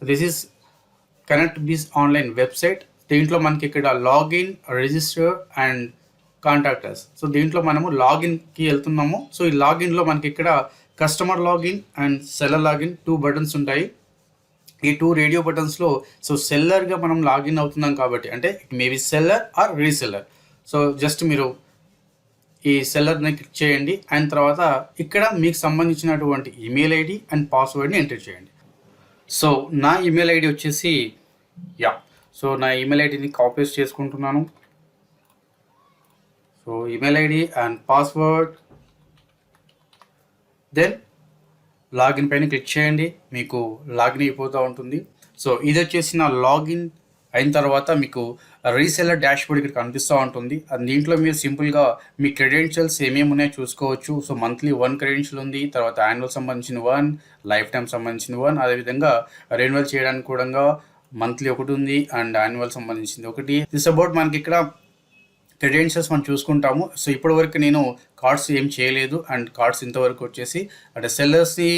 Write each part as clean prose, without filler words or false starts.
This is connect biz online website. దీంట్లో మనకి ఇక్కడ login, register and contact us. So దీంట్లో మనము లాగిన్కి వెళ్తున్నాము. సో ఈ లాగిన్లో మనకి ఇక్కడ customer login and seller login 2 buttons ఉంటాయి. ఈ 2 రేడియో బటన్స్లో సో సెల్లర్గా మనం లాగిన్ అవుతున్నాం కాబట్టి, అంటే it maybe seller or reseller. So just మీరు ఈ సెల్లర్ని క్లిక్ చేయండి. అండ్ తర్వాత ఇక్కడ మీకు సంబంధించినటువంటి ఈమెయిల్ ఐడి అండ్ పాస్వర్డ్ని ఎంటర్ చేయండి. సో నా ఈమెయిల్ ఐడి వచ్చేసి సో నా ఈమెయిల్ ఐడిని కాపీ పేస్ట్ చేసుకుంటున్నాను. So email ID and password, then login పైన క్లిక్ చేయండి. మీకు లాగిన్ అయిపోతూ ఉంటుంది. సో ఇది వచ్చేసి నా లాగిన్ అయిన తర్వాత మీకు రీసెల్లర్ డాష్బోర్డ్ ఇక్కడ కనిపిస్తూ ఉంటుంది. దీంట్లో మీరు సింపుల్గా మీ క్రెడెన్షియల్స్ ఏమేమి ఉన్నాయో చూసుకోవచ్చు. సో మంత్లీ 1 క్రెడెన్షియల్ ఉంది, తర్వాత యాన్యువల్ సంబంధించిన 1, లైఫ్ టైం సంబంధించిన 1, అదేవిధంగా రెన్యువల్ చేయడానికి కూడా మంత్లీ 1 ఉంది అండ్ యాన్యువల్ సంబంధించింది 1. దిస్ అబౌట్ మనకి ఇక్కడ క్రెడెన్షియల్స్ మనం చూసుకుంటాము. సో ఇప్పటి వరకు నేను కార్డ్స్ ఏం చేయలేదు అండ్ కార్డ్స్ ఇంతవరకు వచ్చేసి అంటే సెల్లర్స్ని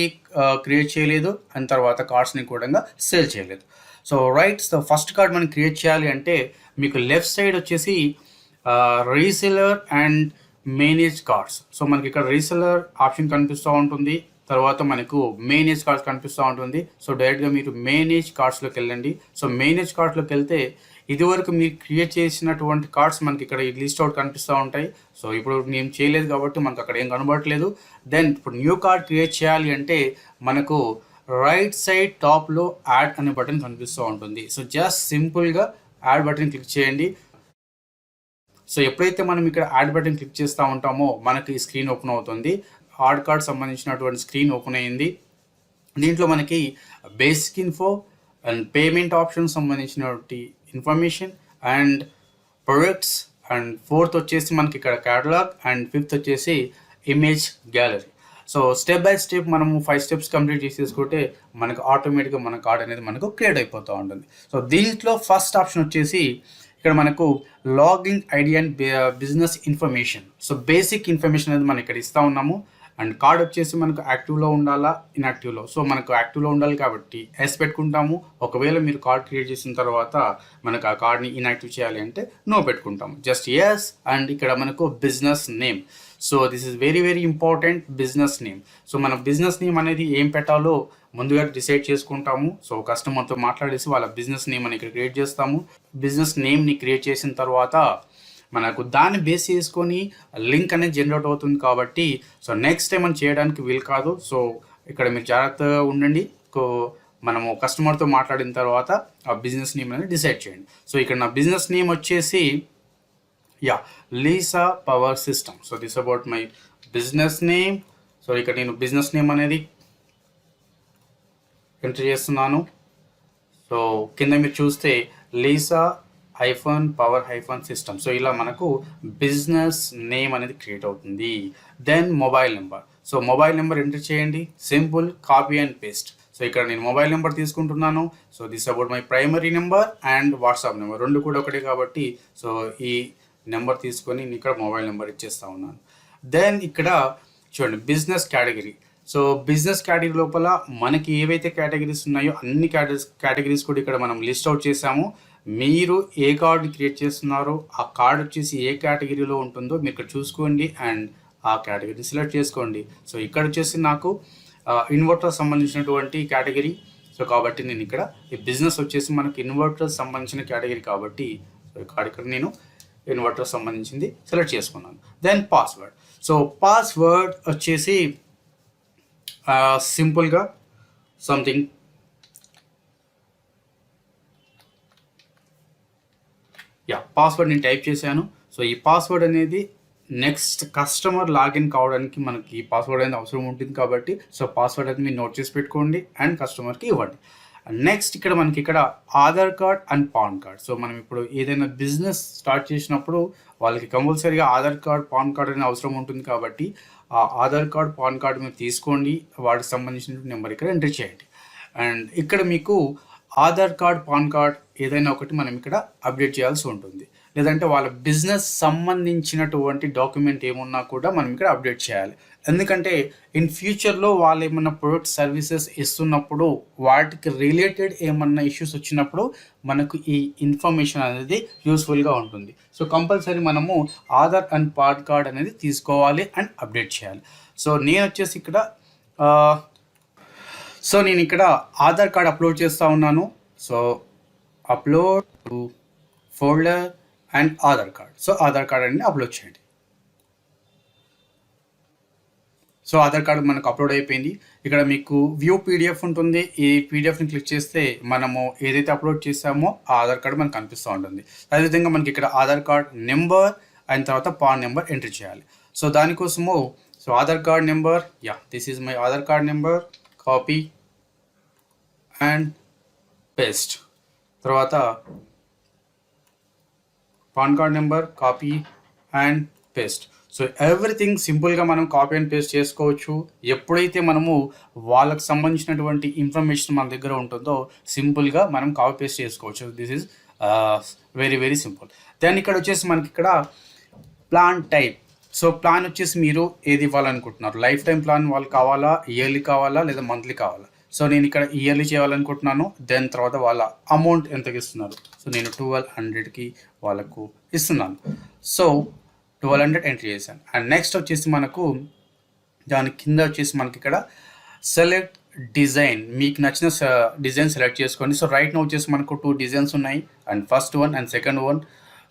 క్రియేట్ చేయలేదు అండ్ తర్వాత కార్డ్స్ని కూడా సేల్ చేయలేదు. So right, so first card మనం క్రియేట్ చేయాలి అంటే మీకు లెఫ్ట్ సైడ్ వచ్చేసి reseller and manage cards. So మనకి ఇక్కడ రీసెల్లర్ ఆప్షన్ కనిపిస్తూ ఉంటుంది, తర్వాత మనకు మేనేజ్ కార్డ్స్ కనిపిస్తూ ఉంటుంది. సో డైరెక్ట్గా మీరు మేనేజ్ కార్డ్స్లోకి వెళ్ళండి. సో మేనేజ్ కార్డ్స్లోకి వెళ్తే ఇదివరకు మీరు క్రియేట్ చేసినటువంటి కార్డ్స్ మనకి ఇక్కడ లిస్ట్ అవుట్ కనిపిస్తూ ఉంటాయి. సో ఇప్పుడు నేను చేయలేదు కాబట్టి మనకు అక్కడ ఏం కనబడట్లేదు. దెన్ ఇప్పుడు న్యూ కార్డ్ క్రియేట్ చేయాలి అంటే మనకు రైట్ సైడ్ టాప్లో యాడ్ అనే బటన్ కనిపిస్తూ ఉంటుంది. సో జస్ట్ సింపుల్గా యాడ్ బటన్ క్లిక్ చేయండి. సో ఎప్పుడైతే మనం ఇక్కడ యాడ్ బటన్ క్లిక్ చేస్తూ ఉంటామో మనకి ఈ స్క్రీన్ ఓపెన్ అవుతుంది. యాడ్ కార్డ్ సంబంధించినటువంటి స్క్రీన్ ఓపెన్ అయ్యింది. దీంట్లో మనకి basic info and payment option సంబంధించినటువంటి information and products and 4th వచ్చేసి మనకి ఇక్కడ క్యాటలాగ్ అండ్ 5th వచ్చేసి image gallery. So step by step మనము 5 స్టెప్స్ కంప్లీట్ చేసేసుకుంటే మనకు ఆటోమేటిక్గా మన కార్డ్ అనేది మనకు క్రియేట్ అయిపోతూ ఉంటుంది. సో దీంట్లో ఫస్ట్ ఆప్షన్ వచ్చేసి ఇక్కడ మనకు login ID and business information. So basic information అనేది మనం ఇక్కడ ఇస్తూ ఉన్నాము. అండ్ కార్డ్ వచ్చేసి మనకు యాక్టివ్లో ఉండాలా, ఇన్యాక్టివ్లో. సో మనకు యాక్టివ్లో ఉండాలి కాబట్టి ఎస్ పెట్టుకుంటాము. ఒకవేళ మీరు కార్డ్ క్రియేట్ చేసిన తర్వాత మనకు ఆ కార్డ్ని ఇన్యాక్టివ్ చేయాలి అంటే నో పెట్టుకుంటాము. Just yes. అండ్ ఇక్కడ మనకు business name. So this is very very important, business name. So మన బిజినెస్ నేమ్ అనేది ఏం పెట్టాలో ముందుగా డిసైడ్ చేసుకుంటాము. సో కస్టమర్తో మాట్లాడేసి వాళ్ళ బిజినెస్ నేమ్ అని ఇక్కడ క్రియేట్ చేస్తాము. బిజినెస్ నేమ్ని క్రియేట్ చేసిన తర్వాత మనకు దాన్ని బేస్ చేసుకొని లింక్ అనేది జనరేట్ అవుతుంది కాబట్టి సో నెక్స్ట్ టైం మనం చేయడానికి వీలు కాదు. సో ఇక్కడ మీరు జాగ్రత్తగా ఉండండి. మనము కస్టమర్తో మాట్లాడిన తర్వాత ఆ బిజినెస్ నేమ్ అనేది డిసైడ్ చేయండి. సో ఇక్కడ నా బిజినెస్ నేమ్ వచ్చేసి Lisa power system. So this about my business name. So ఇక్కడ నేను బిజినెస్ నేమ్ అనేది ఎంటర్ చేస్తున్నాను. సో కింద మీరు చూస్తే లీసా పవర్ సిస్టమ్. సో ఇలా మనకు బిజినెస్ నేమ్ అనేది క్రియేట్ అవుతుంది. Then mobile number. So mobile number enter చేయండి. Simple copy and paste. So ఇక్కడ నేను మొబైల్ నెంబర్ తీసుకుంటున్నాను. So this about my primary number and WhatsApp number, 2 కూడా ఒకటే కాబట్టి సో ఈ నెంబర్ తీసుకొని నేను ఇక్కడ మొబైల్ నెంబర్ ఇచ్చేస్తూ ఉన్నాను. దెన్ ఇక్కడ చూడండి business category. So business category లోపల మనకి ఏవైతే కేటగిరీస్ ఉన్నాయో అన్ని కేటగిరీస్ కూడా ఇక్కడ మనం లిస్ట్ అవుట్ చేసాము. మీరు ఏ కార్డు క్రియేట్ చేస్తున్నారో ఆ కార్డ్ వచ్చేసి ఏ కేటగిరీలో ఉంటుందో మీరు ఇక్కడ చూసుకోండి అండ్ ఆ కేటగిరీని సెలెక్ట్ చేసుకోండి. సో ఇక్కడ వచ్చేసి నాకు ఇన్వర్టర్ సంబంధించినటువంటి కేటగిరీ. సో కాబట్టి నేను ఇక్కడ ఈ బిజినెస్ వచ్చేసి మనకి ఇన్వర్టర్ సంబంధించిన కేటగిరీ కాబట్టి సో ఇక్కడ నేను ఇన్వర్టర్ సంబంధించింది సెలెక్ట్ చేసుకున్నాను. Then password. సో పాస్వర్డ్ వచ్చేసి సింపుల్గా సంథింగ్ పాస్వర్డ్ నేను టైప్ చేశాను. సో ఈ పాస్వర్డ్ అనేది నెక్స్ట్ కస్టమర్ లాగిన్ కావడానికి మనకి ఈ పాస్వర్డ్ అనేది అవసరం ఉంటుంది కాబట్టి సో పాస్వర్డ్ అనేది మీరు నోట్ చేసి పెట్టుకోండి అండ్ కస్టమర్కి ఇవ్వండి. నెక్స్ట్ ఇక్కడ మనకి ఇక్కడ Aadhaar card and pan card. So మనం ఇప్పుడు ఏదైనా బిజినెస్ స్టార్ట్ చేసినప్పుడు వాళ్ళకి కంపల్సరీగా ఆధార్ కార్డ్, పాన్ కార్డ్ అనేది అవసరం ఉంటుంది కాబట్టి ఆ ఆధార్ కార్డ్, పాన్ కార్డ్ మీరు తీసుకోండి. వాటికి సంబంధించిన నెంబర్ ఇక్కడ ఎంటర్ చేయండి. అండ్ ఇక్కడ మీకు ఆధార్ కార్డ్, పాన్ కార్డ్ ఏదైనా ఒకటి మనం ఇక్కడ అప్డేట్ చేయాల్సి ఉంటుంది. లేదంటే వాళ్ళ బిజినెస్ సంబంధించినటువంటి డాక్యుమెంట్ ఏమున్నా కూడా మనం ఇక్కడ అప్డేట్ చేయాలి. ఎందుకంటే ఇన్ ఫ్యూచర్లో వాళ్ళు ఏమన్నా ప్రొడక్ట్ సర్వీసెస్ ఇస్తున్నప్పుడు వాటికి రిలేటెడ్ ఏమన్నా ఇష్యూస్ వచ్చినప్పుడు మనకు ఈ ఇన్ఫర్మేషన్ అనేది యూస్ఫుల్గా ఉంటుంది. సో కంపల్సరీ మనము ఆధార్ అండ్ పాన్ కార్డ్ అనేది తీసుకోవాలి అండ్ అప్డేట్ చేయాలి. సో నేను వచ్చేసి ఇక్కడ నేను ఇక్కడ ఆధార్ కార్డ్ అప్లోడ్ చేస్తూ ఉన్నాను. So upload to folder and Aadhaar card. So Aadhaar card అనేది అప్లోడ్ చేయండి. సో ఆధార్ కార్డు మనకు అప్లోడ్ అయిపోయింది. ఇక్కడ మీకు వ్యూ పీడిఎఫ్ ఉంటుంది. ఈ పీడిఎఫ్ని క్లిక్ చేస్తే మనము ఏదైతే అప్లోడ్ చేసామో ఆ ఆధార్ కార్డు మనకు కనిపిస్తూ ఉంటుంది. అదేవిధంగా మనకి ఇక్కడ ఆధార్ కార్డ్ నెంబర్ అండ్ తర్వాత పాన్ నెంబర్ ఎంట్రీ చేయాలి. సో దానికోసము Aadhaar card number, this is my Aadhaar card number, copy and paste. తర్వాత PAN card number, copy and paste. So everything సింపుల్గా మనం కాపీ అండ్ పేస్ట్ చేసుకోవచ్చు. ఎప్పుడైతే మనము వాళ్ళకి సంబంధించినటువంటి ఇన్ఫర్మేషన్ మన దగ్గర ఉంటుందో సింపుల్గా మనం కాపీ పేస్ట్ చేసుకోవచ్చు. This is very very simple. Then ఇక్కడ వచ్చేసి మనకి ఇక్కడ ప్లాన్ టైప్. సో ప్లాన్ వచ్చేసి మీరు ఏది ఇవ్వాలనుకుంటున్నారు, లైఫ్ టైం ప్లాన్ వాళ్ళు కావాలా, ఇయర్లీ కావాలా, లేదా మంత్లీ కావాలా. సో నేను ఇక్కడ ఇయర్లీ చేయాలనుకుంటున్నాను. దెన్ తర్వాత వాళ్ళ అమౌంట్ ఎంతకి ఇస్తున్నారు, సో నేను 1200కి వాళ్ళకు ఇస్తున్నాను. సో 1200 ఎంట్రీ చేశాను. అండ్ నెక్స్ట్ వచ్చేసి మనకు దాని కింద వచ్చేసి మనకి ఇక్కడ సెలెక్ట్ డిజైన్, మీకు నచ్చిన డిజైన్ సెలెక్ట్ చేసుకోండి. సో రైట్ నో వచ్చేసి మనకు 2 డిజైన్స్ ఉన్నాయి, and first one and second one.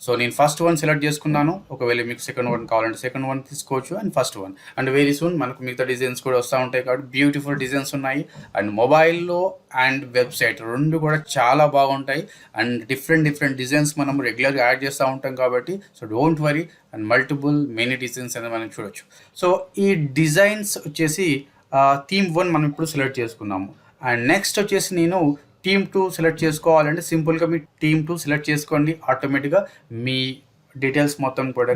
So నేను ఫస్ట్ వన్ సెలెక్ట్ చేసుకున్నాను. ఒకవేళ మీకు సెకండ్ వన్ కావాలంటే సెకండ్ వన్ తీసుకోవచ్చు, and first one. And very soon మనకు మిగతా డిజైన్స్ కూడా వస్తూ ఉంటాయి కాబట్టి బ్యూటిఫుల్ డిజైన్స్ ఉన్నాయి. అండ్ మొబైల్లో అండ్ వెబ్సైట్ రెండు కూడా చాలా బాగుంటాయి. అండ్ డిఫరెంట్ డిజైన్స్ మనం రెగ్యులర్గా యాడ్ చేస్తూ ఉంటాం కాబట్టి so don't worry. And many designs అనేది మనం చూడొచ్చు. సో ఈ డిజైన్స్ వచ్చేసి థీమ్ 1 మనం ఇప్పుడు సెలెక్ట్ చేసుకున్నాము. అండ్ నెక్స్ట్ వచ్చేసి నేను థీమ్ 2 సెలెక్ట్ చేసుకోవాలంటే సింపుల్గా మీ థీమ్ 2 సెలెక్ట్ చేసుకోండి. ఆటోమేటిక్గా మీ డీటెయిల్స్ మొత్తం కూడా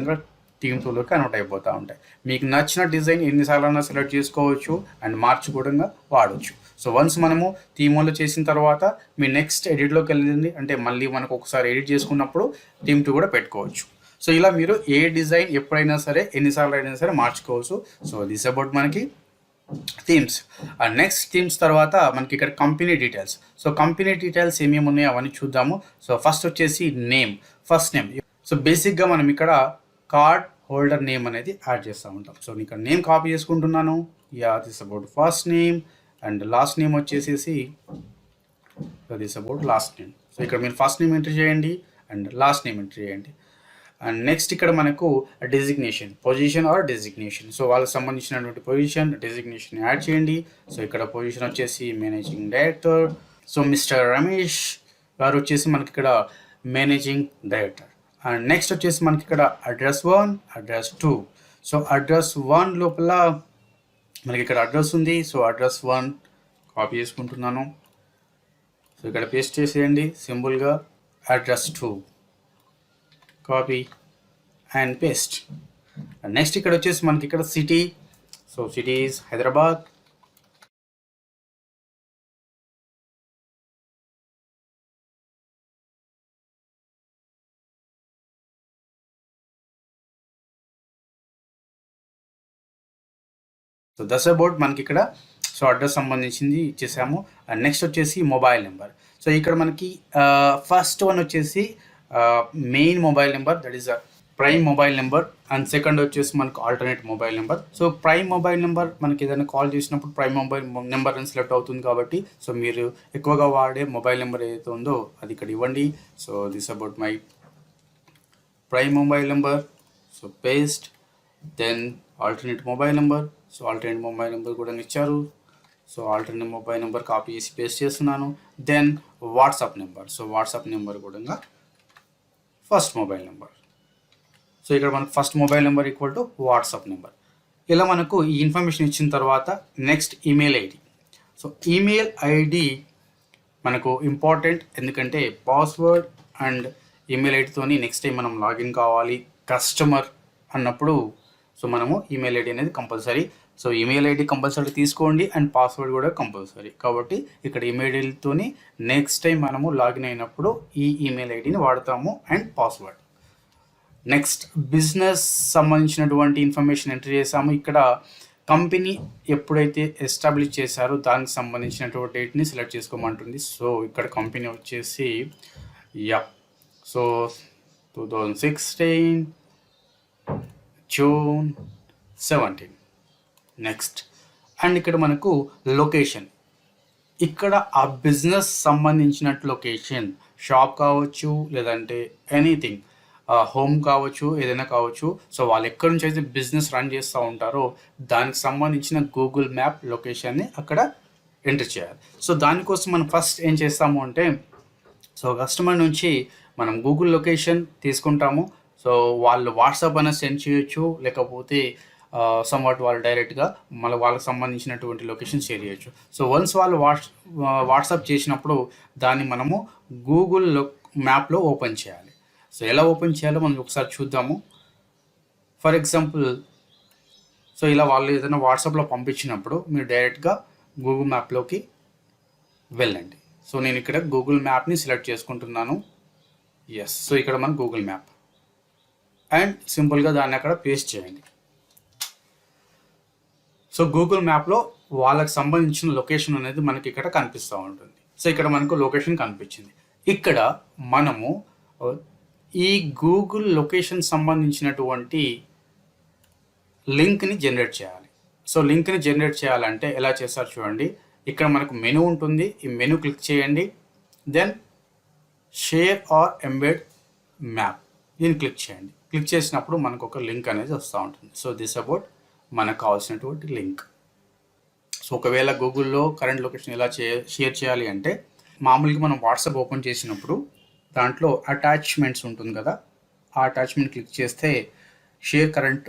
థీమ్ 2లోకి కన్వర్ట్ అయిపోతూ ఉంటాయి. మీకు నచ్చిన డిజైన్ ఎన్నిసార్లు సెలెక్ట్ చేసుకోవచ్చు అండ్ మార్చి కూడా వాడవచ్చు. సో వన్స్ మనము థీమ్ 1లో చేసిన తర్వాత మీ నెక్స్ట్ ఎడిట్లోకి వెళ్ళింది అంటే మళ్ళీ మనకు ఒకసారి ఎడిట్ చేసుకున్నప్పుడు థీమ్ 2 కూడా పెట్టుకోవచ్చు. సో ఇలా మీరు ఏ డిజైన్ ఎప్పుడైనా సరే ఎన్నిసార్లు అయినా సరే మార్చుకోవచ్చు. సో దిస్ అబౌట్ మనకి థీమ్స్. అండ్ నెక్స్ట్ థీమ్స్ తర్వాత మనకి ఇక్కడ company details. So company details ఏమేమి ఉన్నాయో అవన్నీ చూద్దాము. సో ఫస్ట్ వచ్చేసి ఫస్ట్ నేమ్. సో బేసిక్గా మనం ఇక్కడ కార్డ్ హోల్డర్ నేమ్ అనేది యాడ్ చేస్తూ ఉంటాం. సో ఇక్కడ నేమ్ కాపీ చేసుకుంటున్నాను. This about first name. And last name వచ్చేసేసి this about last name. So ఇక్కడ మీరు ఫస్ట్ నేమ్ ఎంట్రీ చేయండి అండ్ లాస్ట్ నేమ్ ఎంట్రీ చేయండి. అండ్ నెక్స్ట్ ఇక్కడ మనకు designation, position or designation. So వాళ్ళకి సంబంధించినటువంటి పొజిషన్ డెసిగ్నేషన్ యాడ్ చేయండి. సో ఇక్కడ పొజిషన్ వచ్చేసి managing director. So mister Ramesh గారు వచ్చేసి మనకి ఇక్కడ మేనేజింగ్ డైరెక్టర్. అండ్ నెక్స్ట్ వచ్చేసి మనకి ఇక్కడ అడ్రస్ 1, అడ్రస్ 2. సో అడ్రస్ 1 లోపల మనకి ఇక్కడ అడ్రస్ ఉంది. సో అడ్రస్ 1 కాపీ చేసుకుంటున్నాను. సో ఇక్కడ పేస్ట్ చేసేయండి సింపుల్గా. Address 2 copy and paste. And next ఇక్కడ వచ్చేసి మనకి ఇక్కడ city. So city is Hyderabad. So that's about మనకి ఇక్కడ సో అడ్రస్ సంబంధించింది ఇచ్చేసాము. అండ్ నెక్స్ట్ వచ్చేసి మొబైల్ నెంబర్. సో ఇక్కడ మనకి ఫస్ట్ వన్ వచ్చేసి main mobile number, that is prime mobile number. And second వచ్చేసి మనకు alternate mobile number. So prime mobile number మనకి ఏదైనా కాల్ చేసినప్పుడు ప్రైమ్ మొబైల్ నెంబర్ అని సెలెక్ట్ అవుతుంది కాబట్టి సో మీరు ఎక్కువగా వాడే మొబైల్ నెంబర్ ఏదైతే ఉందో అది ఇక్కడ ఇవ్వండి. So this about my prime mobile number. So paste. Then alternate mobile number. So alternate mobile number కూడా ఇచ్చారు. So alternate mobile number copy చేసి పేస్ట్ చేస్తున్నాను. Then WhatsApp number. So WhatsApp number కూడా ఫస్ట్ మొబైల్ నెంబర్. సో ఇక్కడ మనకు first mobile number equal to WhatsApp number. ఇలా మనకు ఈ ఇన్ఫర్మేషన్ ఇచ్చిన తర్వాత next email ID. So email ID మనకు ఇంపార్టెంట్, ఎందుకంటే password and email ఐడితోని next time మనం లాగిన్ కావాలి కస్టమర్ అన్నప్పుడు సో మనము ఈమెయిల్ ఐడి అనేది compulsory. So email ID compulsory తీసుకోండి అండ్ పాస్వర్డ్ కూడా కంపల్సరీ. కాబట్టి ఇక్కడ ఈమెయిల్ ఐడితోని నెక్స్ట్ టైం మనము లాగిన్ అయినప్పుడు ఈ ఈమెయిల్ ఐడిని వాడతాము అండ్ పాస్వర్డ్. నెక్స్ట్ బిజినెస్ సంబంధించినటువంటి ఇన్ఫర్మేషన్ ఎంటర్ చేసాము. ఇక్కడ కంపెనీ ఎప్పుడైతే ఎస్టాబ్లిష్ చేశారో దానికి సంబంధించినటువంటి డేట్ని సెలెక్ట్ చేసుకోమంటుంది. సో ఇక్కడ కంపెనీ వచ్చేసి సో 2016 June 17. నెక్స్ట్ అండ్ ఇక్కడ మనకు లొకేషన్, ఇక్కడ ఆ బిజినెస్ సంబంధించినట్టు లొకేషన్, షాప్ కావచ్చు లేదంటే ఎనీథింగ్, హోమ్ కావచ్చు, ఏదైనా కావచ్చు. సో వాళ్ళు ఎక్కడి నుంచి అయితే బిజినెస్ రన్ చేస్తూ ఉంటారో దానికి సంబంధించిన గూగుల్ మ్యాప్ లొకేషన్ని అక్కడ ఎంటర్ చేయాలి. సో దానికోసం మనం ఫస్ట్ ఏం చేస్తాము అంటే, సో కస్టమర్ నుంచి మనం గూగుల్ లొకేషన్ తీసుకుంటాము. సో వాళ్ళు వాట్సాప్ అనేది సెండ్ చేయొచ్చు, లేకపోతే సమ్వాట్ వాళ్ళు డైరెక్ట్గా మళ్ళీ వాళ్ళకి సంబంధించినటువంటి లొకేషన్ షేర్ చేయొచ్చు. సో వన్స్ వాళ్ళు వాట్సాప్ చేసినప్పుడు దాన్ని మనము గూగుల్ మ్యాప్లో ఓపెన్ చేయాలి. సో ఎలా ఓపెన్ చేయాలో మనం ఒకసారి చూద్దాము. ఫర్ ఎగ్జాంపుల్, సో ఇలా వాళ్ళు ఏదైనా వాట్సాప్లో పంపించినప్పుడు మీరు డైరెక్ట్గా గూగుల్ మ్యాప్లోకి వెళ్ళండి. సో నేను ఇక్కడ గూగుల్ మ్యాప్ని సెలెక్ట్ చేసుకుంటున్నాను. ఎస్, సో ఇక్కడ మన గూగుల్ మ్యాప్ అండ్ సింపుల్గా దాన్ని అక్కడ పేస్ట్ చేయండి. సో గూగుల్ మ్యాప్లో వాళ్ళకి సంబంధించిన లొకేషన్ అనేది మనకి ఇక్కడ కనిపిస్తూ ఉంటుంది. సో ఇక్కడ మనకు లొకేషన్ కనిపించింది. ఇక్కడ మనము ఈ గూగుల్ లొకేషన్ సంబంధించినటువంటి లింక్ని జనరేట్ చేయాలి. సో లింక్ని జనరేట్ చేయాలంటే ఎలా చేస్తారు చూడండి. ఇక్కడ మనకు మెనూ ఉంటుంది, ఈ మెనూ క్లిక్ చేయండి. Then share or embed map, దీన్ని క్లిక్ చేయండి. క్లిక్ చేసినప్పుడు మనకు ఒక లింక్ అనేది వస్తూ ఉంటుంది. సో దిస్ అబౌట్ మనకు కావాల్సినటువంటి లింక్. సో ఒకవేళ గూగుల్లో కరెంట్ లొకేషన్ ఎలా షేర్ చేయాలి అంటే, మామూలుగా మనం వాట్సాప్ ఓపెన్ చేసినప్పుడు దాంట్లో అటాచ్మెంట్స్ ఉంటుంది కదా, ఆ అటాచ్మెంట్ క్లిక్ చేస్తే షేర్ కరెంట్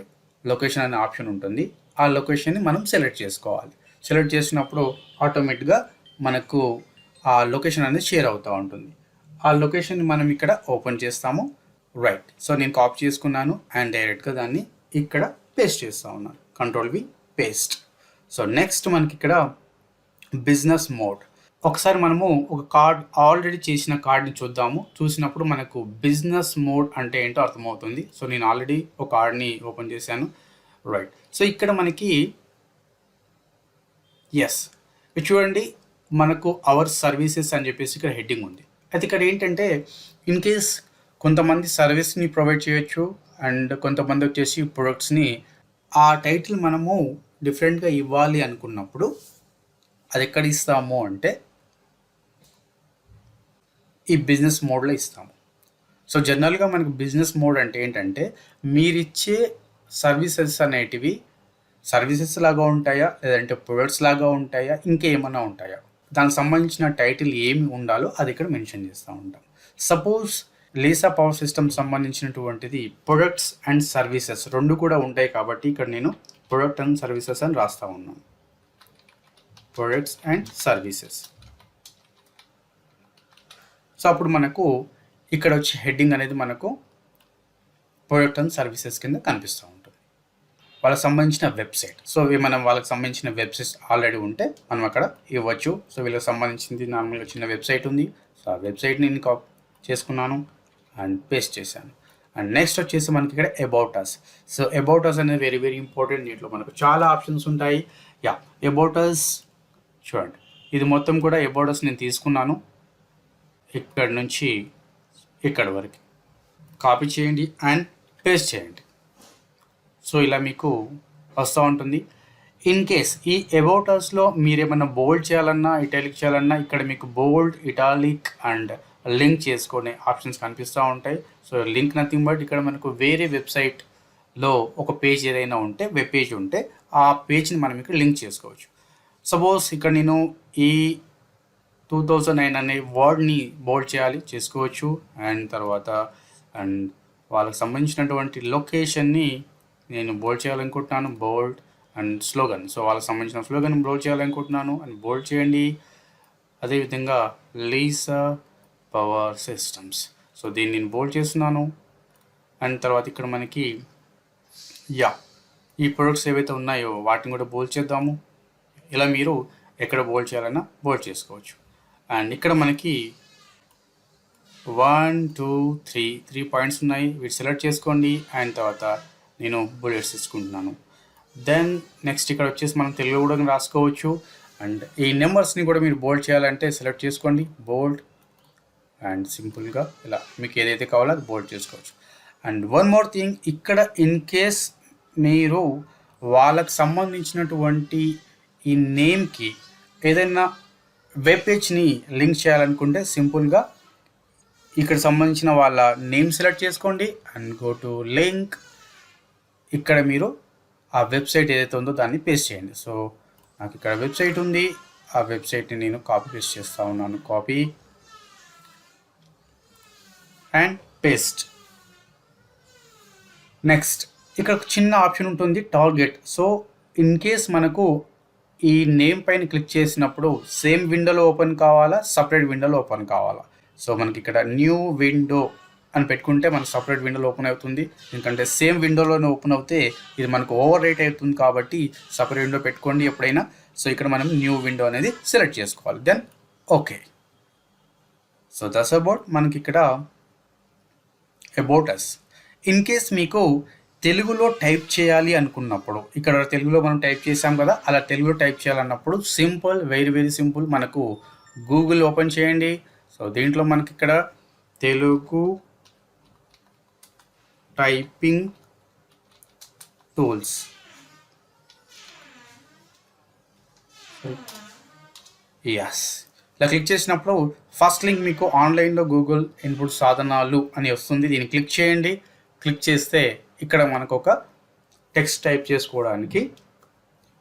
లొకేషన్ అనే ఆప్షన్ ఉంటుంది. ఆ లొకేషన్ని మనం సెలెక్ట్ చేసుకోవాలి. సెలెక్ట్ చేసినప్పుడు ఆటోమేటిక్గా మనకు ఆ లొకేషన్ అనేది షేర్ అవుతూ ఉంటుంది. ఆ లొకేషన్ని మనం ఇక్కడ ఓపెన్ చేస్తాము. రైట్, సో నేను కాపీ చేసుకున్నాను అండ్ డైరెక్ట్గా దాన్ని ఇక్కడ పేస్ట్ చేస్తూ ఉన్నాను. Ctrl+V paste. సో నెక్స్ట్ మనకి ఇక్కడ బిజినెస్ మోడ్. ఒకసారి మనము ఒక కార్డ్ ఆల్రెడీ చేసిన కార్డ్ని చూద్దాము. చూసినప్పుడు మనకు బిజినెస్ మోడ్ అంటే ఏంటో అర్థమవుతుంది. సో నేను ఆల్రెడీ ఒక కార్డ్ని ఓపెన్ చేశాను. రైట్, సో ఇక్కడ మనకి ఎస్ చూడండి, మనకు అవర్ సర్వీసెస్ అని చెప్పేసి ఇక్కడ హెడ్డింగ్ ఉంది. అయితే ఇక్కడ ఏంటంటే, ఇన్ కేస్ కొంతమంది సర్వీస్ని ప్రొవైడ్ చేయొచ్చు అండ్ కొంతమంది వచ్చేసి ప్రొడక్ట్స్ని, ఆ టైటిల్ మనము డిఫరెంట్గా ఇవ్వాలి అనుకున్నప్పుడు అది ఎక్కడ ఇస్తాము అంటే ఈ బిజినెస్ మోడ్లో ఇస్తాము. సో జనరల్గా మనకు బిజినెస్ మోడ్ అంటే ఏంటంటే, మీరిచ్చే సర్వీసెస్ అనేటివి సర్వీసెస్ లాగా ఉంటాయా, లేదంటే ప్రొడక్ట్స్ లాగా ఉంటాయా, ఇంకేమన్నా ఉంటాయా, దానికి సంబంధించిన టైటిల్ ఏమి ఉండాలో అది ఇక్కడ మెన్షన్ చేస్తూ ఉంటాం. సపోజ్ లీసా పవర్ సిస్టమ్ సంబంధించినటువంటిది ప్రొడక్ట్స్ అండ్ సర్వీసెస్ రెండు కూడా ఉంటాయి కాబట్టి ఇక్కడ నేను ప్రొడక్ట్ అండ్ సర్వీసెస్ అని రాస్తూ ఉన్నాను. Products and services. సో అప్పుడు మనకు ఇక్కడ వచ్చే హెడ్డింగ్ అనేది మనకు ప్రొడక్ట్ అండ్ సర్వీసెస్ కింద కనిపిస్తూ ఉంటుంది. వాళ్ళకి సంబంధించిన వెబ్సైట్, సో మనం వాళ్ళకి సంబంధించిన వెబ్సైట్స్ ఆల్రెడీ ఉంటే మనం అక్కడ ఇవ్వచ్చు. సో వీళ్ళకి సంబంధించింది నార్మల్గా చిన్న వెబ్సైట్ ఉంది. సో ఆ వెబ్సైట్ని నేను కాపీ చేసుకున్నాను అండ్ పేస్ట్ చేశాను. అండ్ నెక్స్ట్ వచ్చేసి మనకి ఇక్కడ about us. So about us అనేది వెరీ వెరీ ఇంపార్టెంట్. దీంట్లో మనకు చాలా ఆప్షన్స్ ఉంటాయి. అబౌట్ అస్ చూడండి, ఇది మొత్తం కూడా అబౌట్ అస్ నేను తీసుకున్నాను. ఇక్కడ నుంచి ఇక్కడ వరకు కాపీ చేయండి అండ్ పేస్ట్ చేయండి. సో ఇలా మీకు వస్తూ ఉంటుంది. ఇన్ కేస్ ఈ అబౌట్ అస్లో మీరేమన్నా బోల్డ్ చేయాలన్నా, ఇటాలిక్ చేయాలన్నా, ఇక్కడ మీకు బోల్డ్, ఇటాలిక్ అండ్ లింక్ చేసుకునే ఆప్షన్స్ కనిపిస్తూ ఉంటాయి. సో లింక్ నథింగ్ బట్ ఇక్కడ మనకు వేరే వెబ్సైట్లో ఒక పేజ్ ఏదైనా ఉంటే, వెబ్ పేజ్ ఉంటే ఆ పేజ్ని మనం ఇక్కడ లింక్ చేసుకోవచ్చు. సపోజ్ ఇక్కడ నేను ఈ 2009 అనే వర్డ్ని బోల్డ్ చేయాలి, చేసుకోవచ్చు. అండ్ తర్వాత అండ్ వాళ్ళకి సంబంధించినటువంటి లొకేషన్ని నేను బోల్డ్ చేయాలనుకుంటున్నాను, బోల్డ్ అండ్ స్లోగన్. సో వాళ్ళకి సంబంధించిన స్లోగన్ బోల్డ్ చేయాలనుకుంటున్నాను అండ్ బోల్డ్ చేయండి. అదేవిధంగా లీసా పవర్ సిస్టమ్స్, సో దీన్ని నేను బోల్డ్ చేస్తున్నాను. అండ్ తర్వాత ఇక్కడ మనకి ఈ ప్రొడక్ట్స్ ఏవైతే ఉన్నాయో వాటిని కూడా బోల్డ్ చేద్దాము. ఇలా మీరు ఎక్కడ బోల్డ్ చేయాలన్నా బోల్డ్ చేసుకోవచ్చు. అండ్ ఇక్కడ మనకి 1 2 3 పాయింట్స్ ఉన్నాయి. వీటి సెలెక్ట్ చేసుకోండి. అండ్ తర్వాత నేను బుల్లెట్స్ తీసుకుంటున్నాను. దెన్ నెక్స్ట్ ఇక్కడ వచ్చేసి మనం తెలుగులో కూడా రాసుకోవచ్చు. అండ్ ఈ నెంబర్స్ని కూడా మీరు బోల్డ్ చేయాలంటే సెలెక్ట్ చేసుకోండి, బోల్డ్. అండ్ సింపుల్గా ఇలా మీకు ఏదైతే కావాలో అది బోల్డ్ చేసుకోవచ్చు. అండ్ వన్ మోర్ థింగ్, ఇక్కడ ఇన్ కేస్ మీరు వాళ్ళకి సంబంధించినటువంటి ఈ నేమ్కి ఏదైనా వెబ్ పేజ్ని లింక్ చేయాలనుకుంటే సింపుల్గా ఇక్కడ సంబంధించిన వాళ్ళ నేమ్ సెలెక్ట్ చేసుకోండి అండ్ గో టు లింక్. ఇక్కడ మీరు ఆ వెబ్సైట్ ఏదైతే ఉందో దాన్ని పేస్ట్ చేయండి. సో నాకు ఇక్కడ వెబ్సైట్ ఉంది, ఆ వెబ్సైట్ని నేను కాపీ పేస్ట్ చేస్తూ ఉన్నాను. Copy and paste. నెక్స్ట్ ఇక్కడ ఒక చిన్న ఆప్షన్ ఉంటుంది, టార్గెట్. సో ఇన్ కేస్ మనకు ఈ నేమ్ పైన క్లిక్ చేసినప్పుడు సేమ్ విండోలో ఓపెన్ కావాలా, సపరేట్ విండోలో ఓపెన్ కావాలా? సో మనకి ఇక్కడ న్యూ విండో అని పెట్టుకుంటే మనకు సపరేట్ విండోలో ఓపెన్ అవుతుంది. ఎందుకంటే సేమ్ విండోలోనే ఓపెన్ అవుతే ఇది మనకు ఓవర్ రైట్ అవుతుంది కాబట్టి సపరేట్ విండో పెట్టుకోండి ఎప్పుడైనా. సో ఇక్కడ మనం న్యూ విండో అనేది సెలెక్ట్ చేసుకోవాలి. Then okay. So that's about మనకి ఇక్కడ అబౌట్ అస్. ఇన్ కేస్ మీకు తెలుగులో టైప్ చేయాలి అనుకున్నప్పుడు, ఇక్కడ తెలుగులో మనం టైప్ చేసాం కదా, అలా తెలుగులో టైప్ చేయాలన్నప్పుడు సింపుల్, వెరీ వెరీ సింపుల్, మనకు గూగుల్ ఓపెన్ చేయండి. సో దీంట్లో మనకి ఇక్కడ తెలుగు టైపింగ్ టూల్స్, ఎస్, ఇలా క్లిక్ చేసినప్పుడు ఫస్ట్ లింక్ మీకు ఆన్లైన్లో గూగుల్ ఇన్పుట్ సాధనాలు అని వస్తుంది. దీన్ని క్లిక్ చేయండి. క్లిక్ చేస్తే ఇక్కడ మనకు ఒక టెక్స్ట్ టైప్ చేసుకోవడానికి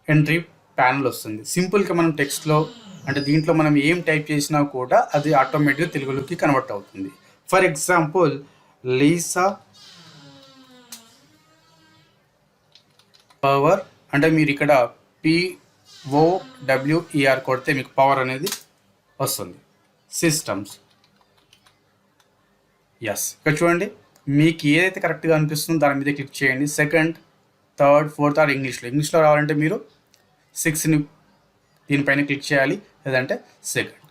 ఎంట్రీ ప్యానల్ వస్తుంది. సింపుల్గా మనం టెక్స్ట్లో అంటే దీంట్లో మనం ఏం టైప్ చేసినా కూడా అది ఆటోమేటిక్గా తెలుగులోకి కన్వర్ట్ అవుతుంది. ఫర్ ఎగ్జాంపుల్ లీసా పవర్ అంటే మీరు ఇక్కడ POWER కొడితే మీకు పవర్ అనేది వస్తుంది. సిస్టమ్స్, ఎస్, ఇక్కడ చూడండి మీకు ఏదైతే కరెక్ట్గా అనిపిస్తుందో దాని మీద క్లిక్ చేయండి. సెకండ్, థర్డ్, ఫోర్త్ ఆర్ ఇంగ్లీష్లో రావాలంటే మీరు 6ని దీనిపైన క్లిక్ చేయాలి, లేదంటే సెకండ్.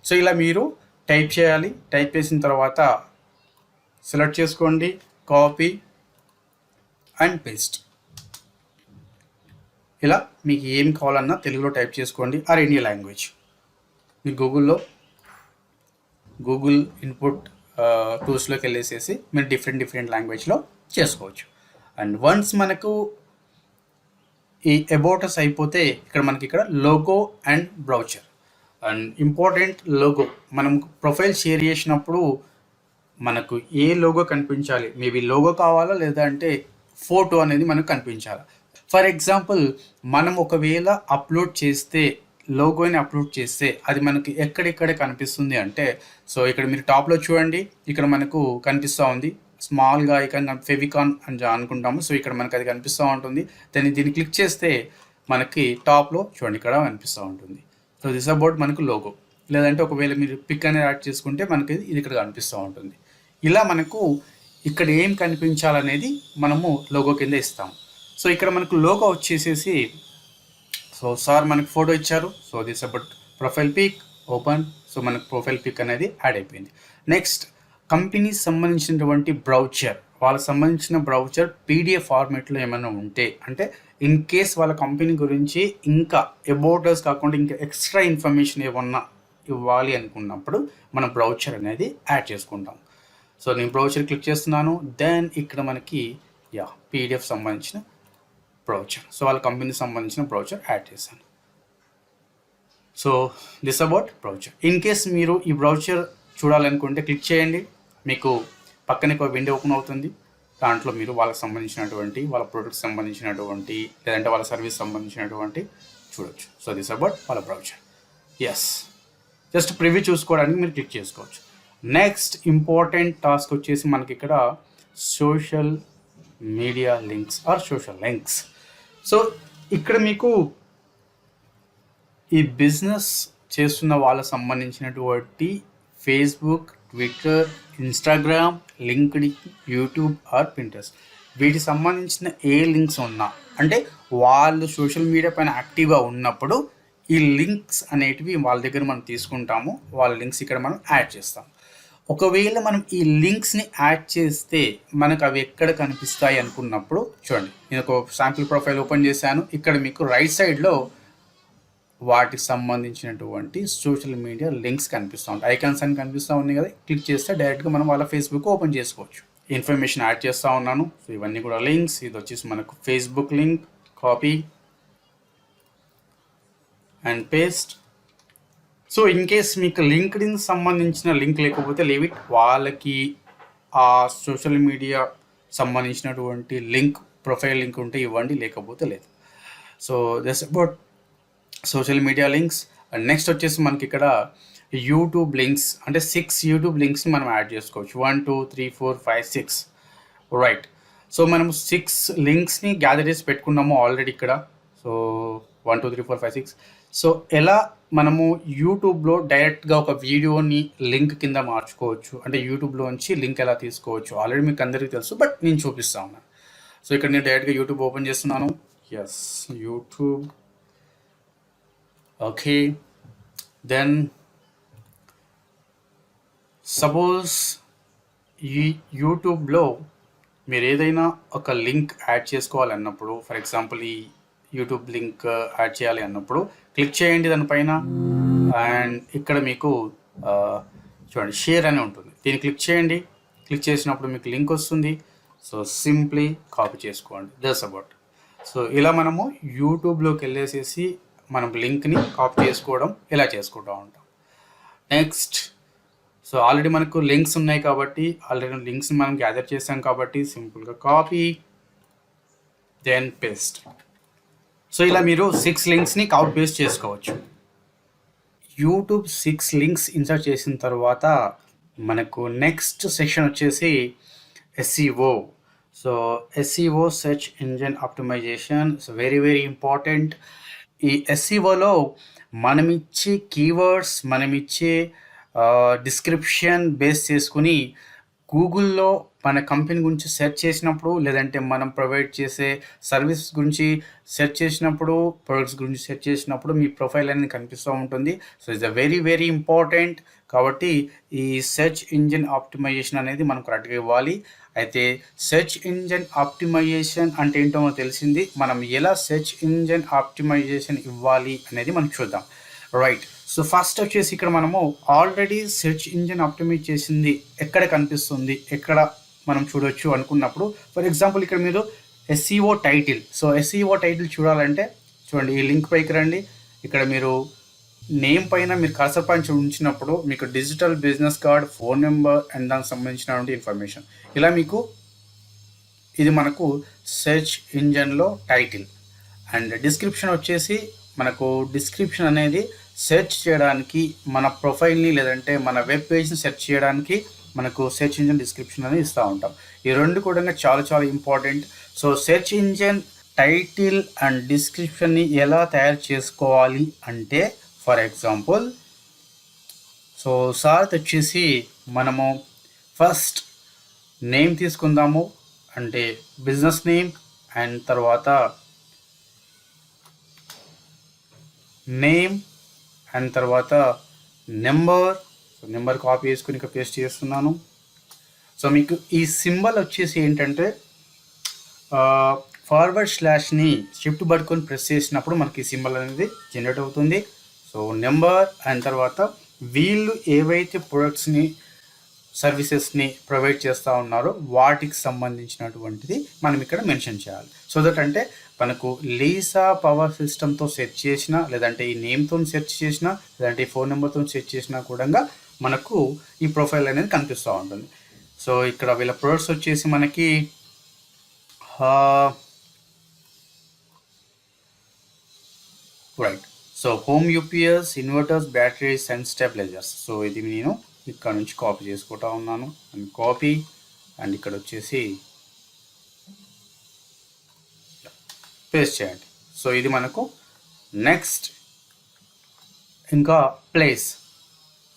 సో ఇలా మీరు టైప్ చేయాలి. టైప్ చేసిన తర్వాత సెలెక్ట్ చేసుకోండి, కాపీ అండ్ పేస్ట్. ఇలా మీకు ఏం కావాలన్నా తెలుగులో టైప్ చేసుకోండి ఆర్ ఎనీ లాంగ్వేజ్. మీకు గూగుల్ ఇన్పుట్ టూల్స్లోకి వెళ్ళేసేసి మీరు డిఫరెంట్ లాంగ్వేజ్లో చేసుకోవచ్చు. అండ్ వన్స్ మనకు ఈ అబౌటస్ అయిపోతే ఇక్కడ logo and brochure. And important logo, మనం ప్రొఫైల్ షేర్ చేసినప్పుడు మనకు ఏ లోగో కనిపించాలి, మేబీ లోగో కావాలా లేదా అంటే ఫోటో అనేది మనకు కనిపించాలి. ఫర్ ఎగ్జాంపుల్ మనం ఒకవేళ లోగోని అప్లోడ్ చేస్తే అది మనకి ఎక్కడెక్కడ కనిపిస్తుంది అంటే, సో ఇక్కడ మీరు టాప్లో చూడండి, ఇక్కడ మనకు కనిపిస్తూ ఉంది స్మాల్గా ఐకాన్, ఫెవికాన్ అని అనుకుంటాము. సో ఇక్కడ మనకు అది కనిపిస్తూ ఉంటుంది. దీన్ని క్లిక్ చేస్తే మనకి టాప్లో చూడండి ఇక్కడ కనిపిస్తూ ఉంటుంది. సో దిస్ అబౌట్ మనకు లోగో. లేదంటే ఒకవేళ మీరు పిక్ అనేది యాడ్ చేసుకుంటే మనకి ఇది ఇక్కడ కనిపిస్తూ ఉంటుంది. ఇలా మనకు ఇక్కడ ఏం కనిపించాలనేది మనము లోగో కింద ఇస్తాము. సో ఇక్కడ మనకు లోగో వచ్చేసేసి, సో సార్ మనకు ఫోటో ఇచ్చారు. So this about profile pic, open. So మనకు ప్రొఫైల్ పిక్ అనేది యాడ్ అయిపోయింది. నెక్స్ట్ కంపెనీకి సంబంధించినటువంటి బ్రౌచర్, వాళ్ళకి సంబంధించిన బ్రౌచర్ PDF ఫార్మేట్లో ఏమైనా ఉంటే, అంటే ఇన్ కేస్ వాళ్ళ కంపెనీ గురించి ఇంకా అబౌటర్స్ కాకుండా ఇంకా ఎక్స్ట్రా ఇన్ఫర్మేషన్ ఏమన్నా ఇవ్వాలి అనుకున్నప్పుడు మనం బ్రౌచర్ అనేది యాడ్ చేసుకుంటాం. సో నేను బ్రౌచర్ క్లిక్ చేస్తున్నాను. దెన్ ఇక్కడ మనకి PDF సంబంధించిన బ్రౌచర్, సో వాళ్ళ కంపెనీకి సంబంధించిన బ్రౌచర్ యాడ్ చేశాను. So this about brochure. In case మీరు ఈ బ్రౌచర్ చూడాలనుకుంటే క్లిక్ చేయండి, మీకు పక్కనే ఒక విండో ఓపెన్ అవుతుంది. దాంట్లో మీరు వాళ్ళకి సంబంధించినటువంటి, వాళ్ళ ప్రోడక్ట్స్ సంబంధించినటువంటి, లేదంటే వాళ్ళ సర్వీస్ సంబంధించినటువంటి చూడొచ్చు. సో దిస్ అబౌట్ వాళ్ళ బ్రౌచర్. ఎస్, జస్ట్ ప్రివ్యూ చూసుకోవడానికి మీరు క్లిక్ చేసుకోవచ్చు. నెక్స్ట్ ఇంపార్టెంట్ టాస్క్ వచ్చేసి మనకి ఇక్కడ social media links or social links. So ఇక్కడ మీకు ఈ బిజినెస్ చేస్తున్న వాళ్ళకి సంబంధించినటువంటి Facebook, Twitter, Instagram, LinkedIn, YouTube or Pinterest, వీటికి సంబంధించిన ఏ లింక్స్ ఉన్నా, అంటే వాళ్ళు సోషల్ మీడియా పైన యాక్టివ్గా ఉన్నప్పుడు ఈ లింక్స్ అనేటివి వాళ్ళ దగ్గర మనం తీసుకుంటాము. వాళ్ళ లింక్స్ ఇక్కడ మనం యాడ్ చేస్తాం. ఒకవేళ మనం ఈ లింక్స్ని యాడ్ చేస్తే మనకు అవి ఎక్కడ కనిపిస్తాయి అనుకున్నప్పుడు చూడండి, నేను ఒక శాంపిల్ ప్రొఫైల్ ఓపెన్ చేశాను. ఇక్కడ మీకు రైట్ సైడ్లో వాటికి సంబంధించినటువంటి సోషల్ మీడియా లింక్స్ కనిపిస్తూ ఉంటాయి, ఐకాన్స్ అని కనిపిస్తూ ఉన్నాయి కదా. క్లిక్ చేస్తే డైరెక్ట్గా మనం వాళ్ళ ఫేస్బుక్ ఓపెన్ చేసుకోవచ్చు. ఇన్ఫర్మేషన్ యాడ్ చేస్తూ ఉన్నాను. సో ఇవన్నీ కూడా లింక్స్. ఇది వచ్చేసి మనకు Facebook link, copy and paste. So in case మీకు లింక్డ్ఇన్ సంబంధించిన లింక్ లేకపోతే లీవ్ ఇట్, వాళ్ళకి ఆ సోషల్ మీడియా సంబంధించినటువంటి లింక్, ప్రొఫైల్ లింక్ ఉంటే ఇవ్వండి, లేకపోతే లేదు. So that's about social media links. And next వచ్చేసి మనకి ఇక్కడ యూట్యూబ్ లింక్స్, అంటే 6 యూట్యూబ్ లింక్స్ని మనం యాడ్ చేసుకోవచ్చు. 1 2 3 4 5 6 రైట్. సో మనం 6 లింక్స్ని గ్యాదర్ చేసి పెట్టుకున్నాము ఆల్రెడీ ఇక్కడ. సో 1 2 3 4 5 6. సో ఎలా మనము యూట్యూబ్లో డైరెక్ట్గా ఒక వీడియోని లింక్ కింద మార్చుకోవచ్చు, అంటే యూట్యూబ్లోంచి లింక్ ఎలా తీసుకోవచ్చు ఆల్రెడీ మీకు అందరికీ తెలుసు, బట్ నేను చూపిస్తా ఉన్నాను. సో ఇక్కడ నేను డైరెక్ట్గా యూట్యూబ్ ఓపెన్ చేస్తున్నాను. Yes, YouTube. Okay, then suppose ఈ యూట్యూబ్లో మీరు ఏదైనా ఒక లింక్ యాడ్ చేసుకోవాలన్నప్పుడు, ఫర్ ఎగ్జాంపుల్ ఈ యూట్యూబ్ లింక్ యాడ్ చేయాలి అన్నప్పుడు క్లిక్ చేయండి దానిపైన. అండ్ ఇక్కడ మీకు చూడండి షేర్ అని ఉంటుంది, దీన్ని క్లిక్ చేయండి. క్లిక్ చేసినప్పుడు మీకు లింక్ వస్తుంది. సో సింప్లీ కాపీ చేసుకోండి. That's about. సో ఇలా మనము యూట్యూబ్లోకి వెళ్ళేసేసి మనం లింక్ని కాపీ చేసుకోవడం ఇలా చేసుకుంటూ ఉంటాం. నెక్స్ట్, సో ఆల్రెడీ మనకు లింక్స్ ఉన్నాయి కాబట్టి, ఆల్రెడీ లింక్స్ని మనం గ్యాదర్ చేసాం కాబట్టి సింపుల్గా కాపీ దెన్ పేస్ట్. సో ఇలా మీరు 6 లింక్స్ని కాపీ పేస్ట్ చేసుకోవచ్చు. యూట్యూబ్ 6 లింక్స్ ఇన్సర్ట్ చేసిన తర్వాత మనకు నెక్స్ట్ సెక్షన్ వచ్చేసి SEO. So SEO, search engine optimization. So very very important. ఈ ఎస్ఈఓలో మనమిచ్చే కీవర్డ్స్, మనమిచ్చే డిస్క్రిప్షన్ బేస్ చేసుకుని గూగుల్లో మన కంపెనీ గురించి సెర్చ్ చేసినప్పుడు, లేదంటే మనం ప్రొవైడ్ చేసే సర్వీస్ గురించి సెర్చ్ చేసినప్పుడు, ప్రొడక్ట్స్ గురించి సెర్చ్ చేసినప్పుడు మీ ప్రొఫైల్ అనేది కనిపిస్తూ ఉంటుంది. So it's very very important. కాబట్టి ఈ సెర్చ్ ఇంజిన్ ఆప్టిమైజేషన్ అనేది మనం కరెక్ట్గా ఇవ్వాలి. అయితే సెర్చ్ ఇంజిన్ ఆప్టిమైజేషన్ అంటే ఏంటో మనకు తెలిసింది. మనం ఎలా సెర్చ్ ఇంజిన్ ఆప్టిమైజేషన్ ఇవ్వాలి అనేది మనం చూద్దాం. రైట్. సో ఫస్ట్ వచ్చేసి ఇక్కడ మనము ఆల్రెడీ సెర్చ్ ఇంజిన్ ఆప్టిమైజ్ చేసింది ఎక్కడ కనిపిస్తుంది, ఎక్కడ మనం చూడొచ్చు అనుకున్నప్పుడు, ఫర్ ఎగ్జాంపుల్ ఇక్కడ మీరు SEO title. So SEO title చూడాలంటే చూడండి, ఈ లింక్ పైకి రండి. ఇక్కడ మీరు నేమ్ పైన మీరు కర్సర్ పైన ఉంచినప్పుడు మీకు digital business card, phone number and దానికి సంబంధించినటువంటి ఇన్ఫర్మేషన్ ఇలా మీకు ఇది మనకు సెర్చ్ ఇంజన్లో టైటిల్. అండ్ డిస్క్రిప్షన్ వచ్చేసి మనకు డిస్క్రిప్షన్ అనేది సెర్చ్ చేయడానికి మన ప్రొఫైల్ని లేదంటే మన వెబ్ పేజ్ని సెర్చ్ చేయడానికి మనకు సెర్చ్ ఇంజిన్ డిస్క్రిప్షన్ అనేది ఇస్తూ ఉంటాం. ఈ రెండు కూడా చాలా చాలా important. So search engine title and డిస్క్రిప్షన్ని ఎలా తయారు చేసుకోవాలి అంటే, ఫర్ ఎగ్జాంపుల్ సో సార్ వచ్చేసి మనము ఫస్ట్ నేమ్ తీసుకుందాము, అంటే బిజినెస్ నేమ్, అండ్ తర్వాత నేమ్, అండ్ తర్వాత నెంబర్. సో నెంబర్ కాపీ చేసుకుని ఇక్కడ పేస్ట్ చేస్తున్నాను. సో మీకు ఈ సింబల్ వచ్చేసి ఏంటంటే ఫార్వర్డ్ స్లాష్ని షిఫ్ట్ పట్టుకొని ప్రెస్ చేసినప్పుడు మనకి ఈ సింబల్ అనేది జనరేట్ అవుతుంది. సో నెంబర్, అండ్ తర్వాత వీళ్ళు ఏవైతే ప్రొడక్ట్స్ని, సర్వీసెస్ని ప్రొవైడ్ చేస్తూ ఉన్నారో వాటికి సంబంధించినటువంటిది మనం ఇక్కడ మెన్షన్ చేయాలి. సో దట్ అంటే మనకు లీసా పవర్ సిస్టమ్తో సెర్చ్ చేసినా, లేదంటే ఈ నేమ్తో సెర్చ్ చేసినా, లేదంటే ఈ ఫోన్ నెంబర్తో సెర్చ్ చేసినా కూడా మనకు ఈ ప్రొఫైల్ అనేది కనిపిస్తూ ఉంటుంది. సో ఇక్కడ వీళ్ళ ప్రొడక్ట్స్ వచ్చేసి మనకి right. So home UPS, inverters, batteries and stabilisers. So ఇది నేను ఇక్కడ నుంచి కాపీ చేసుకుంటా ఉన్నాను. అండ్ కాపీ, అండ్ ఇక్కడ వచ్చేసి పేస్ట్ చేయండి. సో ఇది మనకు నెక్స్ట్. ఇంకా place,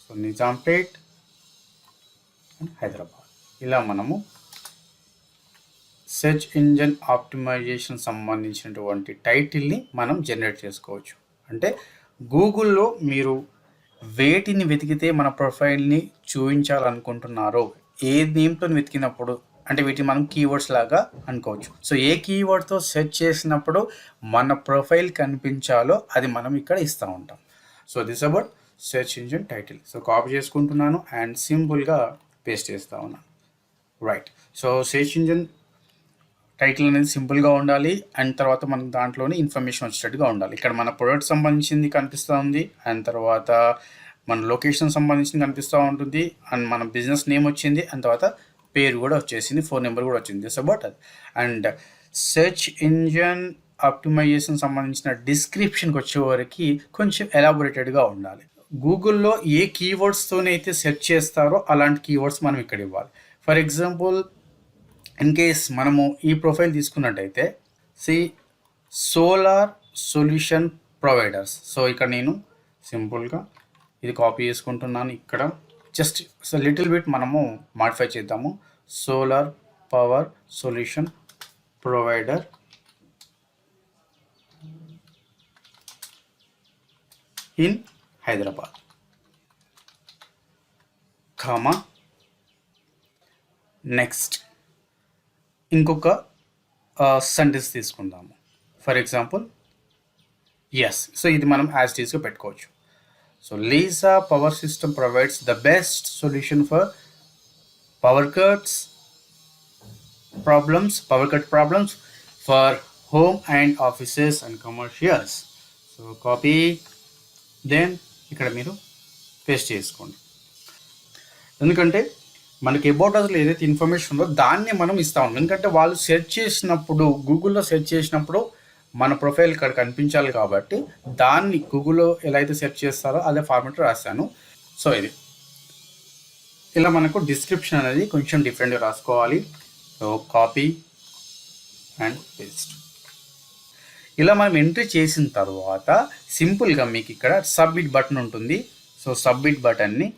so Nizampet and Hyderabad. ఇలా మనము సెర్చ్ ఇంజిన్ ఆప్టిమైజేషన్ సంబంధించినటువంటి టైటిల్ని మనం జనరేట్ చేసుకోవచ్చు. అంటే గూగుల్లో మీరు వేటిని వెతికితే మన ప్రొఫైల్ని చూపించాలనుకుంటున్నారో, ఏ నేమ్తో వెతికినప్పుడు అంటే వీటిని మనం కీవర్డ్స్ లాగా అనుకోవచ్చు. సో ఏ కీవర్డ్తో సెర్చ్ చేసినప్పుడు మన ప్రొఫైల్ కనిపించాలో అది మనం ఇక్కడ ఇస్తూ ఉంటాం. So this about search engine title. So copy చేసుకుంటున్నాను అండ్ సింపుల్గా పేస్ట్ చేస్తూ ఉన్నాను. Right. So search engine title అనేది సింపుల్గా ఉండాలి అండ్ తర్వాత మనకు దాంట్లోనే ఇన్ఫర్మేషన్ వచ్చేటట్టుగా ఉండాలి. ఇక్కడ మన ప్రొడక్ట్ సంబంధించింది కనిపిస్తూ ఉంది అండ్ తర్వాత మన లొకేషన్ సంబంధించింది కనిపిస్తూ ఉంటుంది అండ్ మన బిజినెస్ నేమ్ వచ్చింది అండ్ తర్వాత పేరు కూడా వచ్చేసింది, ఫోన్ నెంబర్ కూడా వచ్చింది. దిస్ అబౌట్ అది. అండ్ సెర్చ్ ఇంజిన్ ఆప్టిమైజేషన్ సంబంధించిన డిస్క్రిప్షన్కి వచ్చేవరకు కొంచెం ఎలాబొరేటెడ్గా ఉండాలి. గూగుల్లో ఏ కీవర్డ్స్తోనైతే సెర్చ్ చేస్తారో అలాంటి కీవర్డ్స్ మనం ఇక్కడ ఇవ్వాలి. ఫర్ ఎగ్జాంపుల్ ఇన్ కేస్ మనము ఈ ప్రొఫైల్ తీసుకున్నట్టయితే సోలార్ సొల్యూషన్ ప్రొవైడర్స్. సో ఇక్కడ నేను సింపుల్గా ఇది కాపీ చేసుకుంటున్నాను. ఇక్కడ జస్ట్ లిటిల్ బిట్ మనము మాడిఫై చేద్దాము. Solar power solution provider in Hyderabad, comma next ఇంకొక సెంటెన్స్ తీసుకుందాము. For example yes. సో ఇది మనం యాజ్ ఇట్ ఈస్గా పెట్టుకోవచ్చు. సో లీసా power system provides the best solution for power cut problems for home and offices and commercials. So copy, then ఇక్కడ మీరు paste చేసుకోండి. ఎందుకంటే మనకి అబౌట్ అసలు ఏదైతే ఇన్ఫర్మేషన్ ఉందో దాన్ని మనం ఇస్తా ఉన్నాం. ఎందుకంటే వాళ్ళు సెర్చ్ చేసినప్పుడు, గూగుల్లో సెర్చ్ చేసినప్పుడు మన ప్రొఫైల్ ఇక్కడ కనిపించాలి కాబట్టి దాన్ని గూగుల్లో ఎలా అయితే సెర్చ్ చేస్తారో అదే ఫార్మాట్ రాశాను. సో ఇది ఇలా మనకు డిస్క్రిప్షన్ అనేది కొంచెం డిఫరెంట్గా రాసుకోవాలి. So copy and paste. ఇలా మనం ఎంట్రీ చేసిన తర్వాత సింపుల్గా మీకు ఇక్కడ సబ్మిట్ బటన్ ఉంటుంది. సో సబ్మిట్ బటన్ని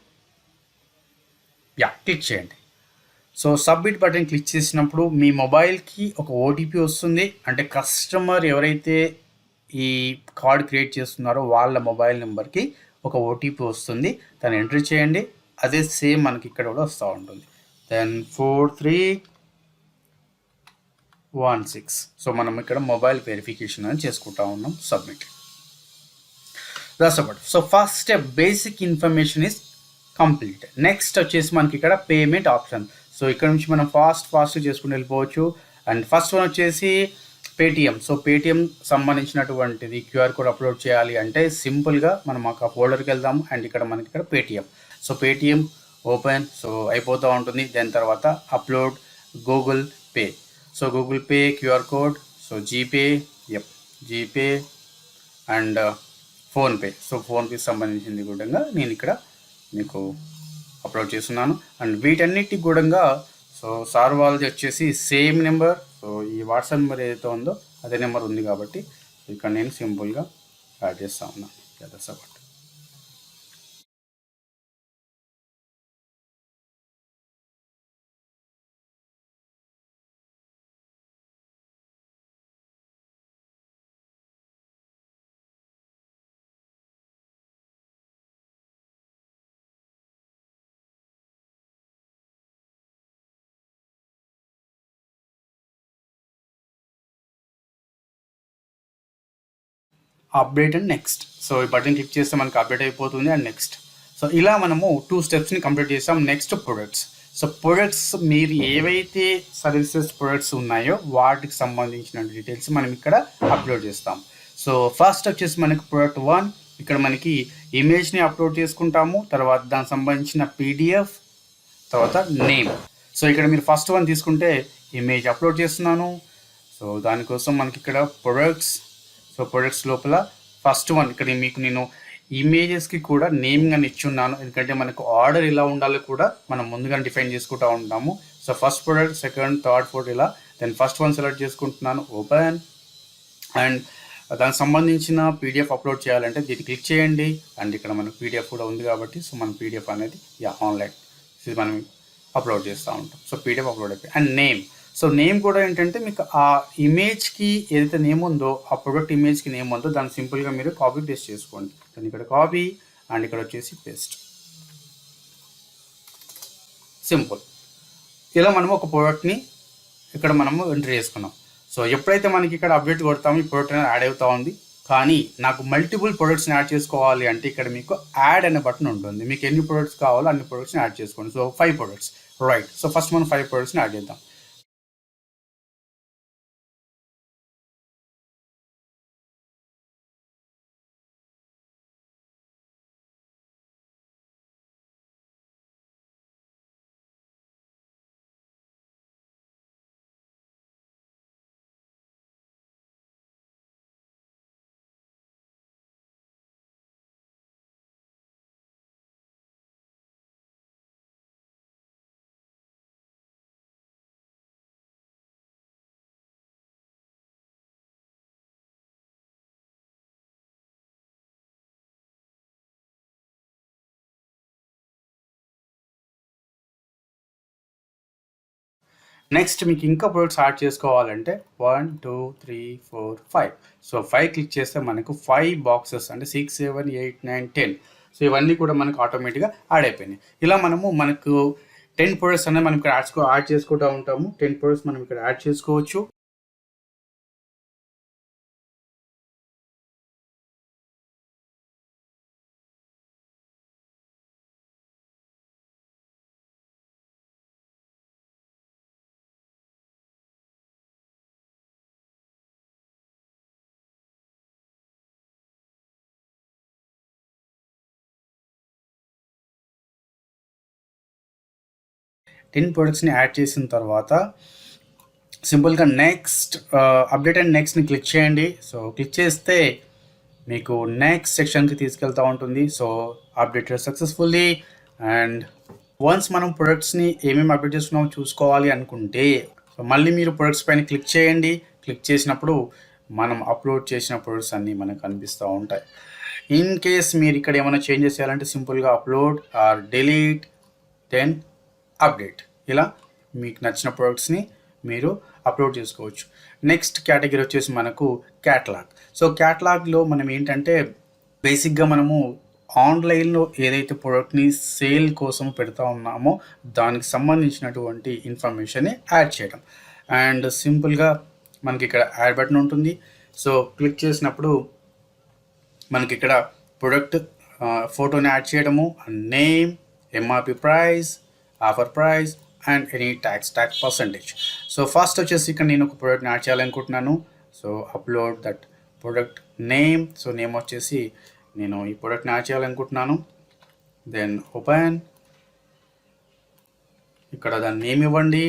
క్లిక్ చేయండి. సో సబ్మిట్ బటన్ క్లిక్ చేసినప్పుడు మీ మొబైల్కి ఒక ఓటీపీ వస్తుంది. అంటే కస్టమర్ ఎవరైతే ఈ కార్డ్ క్రియేట్ చేస్తున్నారో వాళ్ళ మొబైల్ నెంబర్కి ఒక ఓటీపీ వస్తుంది. దాన్ని ఎంట్రీ చేయండి. అదే సేమ్ మనకి ఇక్కడ కూడా వస్తూ ఉంటుంది. దెన్ 4316. సో మనం ఇక్కడ మొబైల్ వెరిఫికేషన్ అని చేసుకుంటా ఉన్నాం. Submit. That's about. So first step basic information is complete. Next వచ్చేసి మనకి ఇక్కడ పేమెంట్ ఆప్షన్. సో ఇక్కడ నుంచి మనం ఫాస్ట్ చేసుకుని వెళ్ళిపోవచ్చు. అండ్ ఫస్ట్ వన్ వచ్చేసి పేటిఎం. సో పేటిఎం సంబంధించినటువంటిది క్యూఆర్ కోడ్ అప్లోడ్ చేయాలి అంటే సింపుల్గా మనం ఒక ఫోల్డర్కి వెళ్దాము అండ్ ఇక్కడ మనకి ఇక్కడ Paytm. So Paytm open. So అయిపోతూ ఉంటుంది. దాని తర్వాత upload Google pay. So Google pay QR code. So GPay and PhonePe. So ఫోన్పేకి సంబంధించింది కూడా నేను ఇక్కడ మీకు అప్లోడ్ చేస్తున్నాను. అండ్ వీటన్నిటికి కూడా సో సార్ వాళ్ళది వచ్చేసి సేమ్ నెంబర్. సో ఈ వాట్సాప్ నెంబర్ ఏదైతే ఉందో అదే నెంబర్ ఉంది కాబట్టి ఇక్కడ నేను సింపుల్గా యాడ్ చేస్తూ ఉన్నాను. That's about. Update and next. So ఈ బటన్ క్లిక్ చేస్తే మనకు అప్డేట్ అయిపోతుంది అండ్ నెక్స్ట్. సో ఇలా మనము 2 స్టెప్స్ని కంప్లీట్ చేస్తాం. Next products. సో ప్రొడక్ట్స్ మీరు ఏవైతే సర్వీసెస్ ప్రొడక్ట్స్ ఉన్నాయో వాటికి సంబంధించిన డీటెయిల్స్ మనం ఇక్కడ అప్లోడ్ చేస్తాం. సో ఫస్ట్ వచ్చేసి మనకి ప్రొడక్ట్ 1. ఇక్కడ మనకి ఇమేజ్ని అప్లోడ్ చేసుకుంటాము. తర్వాత దానికి సంబంధించిన పీడిఎఫ్, తర్వాత నేమ్. సో ఇక్కడ మీరు ఫస్ట్ వన్ తీసుకుంటే ఇమేజ్ అప్లోడ్ చేస్తున్నాను. సో దానికోసం మనకి ఇక్కడ ప్రొడక్ట్స్. సో ప్రొడక్ట్స్ లోపల ఫస్ట్ వన్ ఇక్కడ మీకు నేను ఇమేజెస్కి కూడా నేమింగ్ అని ఇచ్చున్నాను. ఎందుకంటే మనకు ఆర్డర్ ఎలా ఉండాలో కూడా మనం ముందుగా డిఫైన్ చేసుకుంటూ ఉంటాము. So first product, second, third, fourth ఇలా. దెన్ ఫస్ట్ వన్ సెలెక్ట్ చేసుకుంటున్నాను, ఓపెన్. అండ్ దానికి సంబంధించిన పీడిఎఫ్ అప్లోడ్ చేయాలంటే దీన్ని క్లిక్ చేయండి. అండ్ ఇక్కడ మనకు పీడిఎఫ్ కూడా ఉంది కాబట్టి సో మన పీడిఎఫ్ అనేది ఆన్లైన్ ఇది మనం అప్లోడ్ చేస్తూ ఉంటాం. సో పీడిఎఫ్ అప్లోడ్ అయిపోయి. And name. సో నేమ్ కూడా ఏంటంటే మీకు ఆ ఇమేజ్కి ఏదైతే నేమ్ ఉందో, ఆ ప్రొడక్ట్ ఇమేజ్కి నేమ్ ఉందో దాన్ని సింపుల్గా మీరు కాపీ పేస్ట్ చేసుకోండి. దాన్ని ఇక్కడ కాపీ అండ్ ఇక్కడ వచ్చేసి పేస్ట్. సింపుల్. ఇలా మనము ఒక ప్రోడక్ట్ని ఇక్కడ మనము ఎంట్రీ చేసుకున్నాం. సో ఎప్పుడైతే మనకి ఇక్కడ అప్డేట్ కొడతామో ఈ ప్రోడక్ట్ అనేది యాడ్ అవుతూ ఉంది. కానీ నాకు మల్టిపుల్ ప్రొడక్ట్స్ని యాడ్ చేసుకోవాలి అంటే ఇక్కడ మీకు యాడ్ అనే బటన్ ఉంటుంది. మీకు ఎన్ని ప్రొడక్ట్స్ కావాలో అన్ని ప్రొడక్ట్స్ని యాడ్ చేసుకోండి. So 5 products, right. So first మనం 5 ప్రొడక్ట్స్ని యాడ్ చేద్దాం. నెక్స్ట్ మీకు ఇంకా ప్రొడక్ట్స్ యాడ్ చేసుకోవాలంటే 1 2 3 4 5. సో 5 క్లిక్ చేస్తే మనకు 5 బాక్సెస్ అంటే 6 7 8 9 10. సో ఇవన్నీ కూడా మనకు ఆటోమేటిక్గా యాడ్ అయిపోయినాయి. ఇలా మనకు 10 ప్రొడక్ట్స్ అనేది మనం ఇక్కడ యాడ్ చేసుకుంటూ ఉంటాము. 10 ప్రొడక్ట్స్ మనం ఇక్కడ యాడ్ చేసుకోవచ్చు. టెన్ ప్రొడక్ట్స్ని యాడ్ చేసిన తర్వాత సింపుల్గా నెక్స్ట్ అప్డేట్ అండ్ నెక్స్ట్ని క్లిక్ చేయండి. సో క్లిక్ చేస్తే మీకు నెక్స్ట్ సెక్షన్కి తీసుకెళ్తూ ఉంటుంది. So updated successfully. And once మనం ప్రొడక్ట్స్ని ఏమేమి అప్డేట్ చేస్తున్నామో చూసుకోవాలి అనుకుంటే సో మళ్ళీ మీరు ప్రొడక్ట్స్ పైన క్లిక్ చేయండి. క్లిక్ చేసినప్పుడు మనం అప్లోడ్ చేసిన ప్రొడక్ట్స్ అన్నీ మనకు కనిపిస్తూ ఉంటాయి. ఇన్ కేస్ మీరు ఇక్కడ ఏమైనా చేంజెస్ చేయాలంటే సింపుల్గా upload or delete then update. ఇలా మీకు నచ్చిన ప్రొడక్ట్స్ని మీరు అప్లోడ్ చేసుకోవచ్చు. నెక్స్ట్ కేటగిరీ వచ్చేసి మనకు క్యాటలాగ్. సో క్యాటలాగ్లో మనం ఏంటంటే బేసిక్గా మనము ఆన్లైన్లో ఏదైతే ప్రోడక్ట్ని సేల్ కోసం పెడతా ఉన్నామో దానికి సంబంధించినటువంటి ఇన్ఫర్మేషన్ని యాడ్ చేయడం. అండ్ సింపుల్గా మనకి ఇక్కడ యాడ్ బటన్ ఉంటుంది. సో క్లిక్ చేసినప్పుడు మనకి ఇక్కడ ప్రొడక్ట్ ఫోటోని యాడ్ చేయడము, name, MRP price, offer price and any tax percentage. So first వచ్చేసి ఇక్కడ నేను ఒక ప్రోడక్ట్ని యాడ్ చేయాలనుకుంటున్నాను. So upload that product name. So name వచ్చేసి నేను ఈ ప్రోడక్ట్ని యాడ్ చేయాలనుకుంటున్నాను. Then open. ఇక్కడ దాని నేమ్ ఇవ్వండి.